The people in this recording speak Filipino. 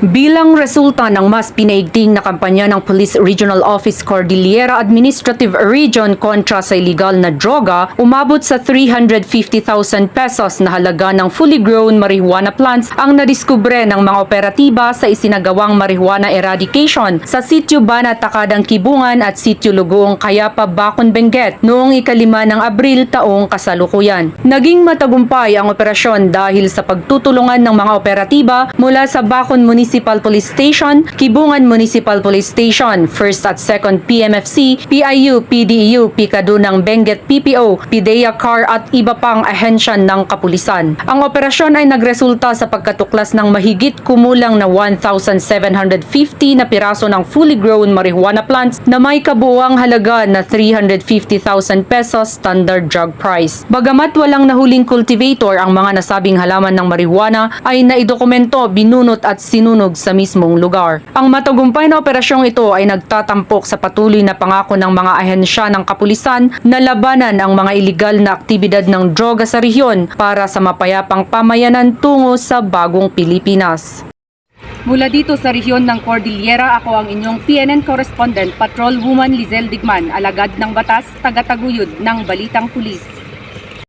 Bilang resulta ng mas pinaigting na kampanya ng Police Regional Office Cordillera Administrative Region kontra sa illegal na droga, umabot sa 350,000 pesos na halaga ng fully grown marijuana plants ang nadiskubre ng mga operatiba sa isinagawang marijuana eradication sa Sitio Banat, Takadang Kibungan at Sitio Lugoong, Cayapa, Bacon, Benguet noong 5 ng Abril taong kasalukuyan. Naging matagumpay ang operasyon dahil sa pagtutulungan ng mga operatiba mula sa Bacon Municipal Police Station, Kibungan Municipal Police Station, 1st at 2nd PMFC, PIU, PDEU, Pikado ng Benguet PPO, PIDEA CAR at iba pang ahensya ng kapulisan. Ang operasyon ay nagresulta sa pagkatuklas ng mahigit kumulang na 1,750 na piraso ng fully grown marijuana plants na may kabuuang halaga na 350,000 pesos standard drug price. Bagamat walang nahuling cultivator, ang mga nasabing halaman ng marijuana ay naidokumento, binunot at sinunog sa mismong lugar. Ang matagumpay na operasyong ito ay nagtatampok sa patuloy na pangako ng mga ahensya ng kapulisan na labanan ang mga iligal na aktibidad ng droga sa rehiyon para sa mapayapang pamayanan tungo sa bagong Pilipinas. Mula dito sa rehiyon ng Cordillera, ako ang inyong PNN correspondent, Patrol Woman Lizelle Digman, alagad ng batas, tagataguyod ng Balitang Pulis.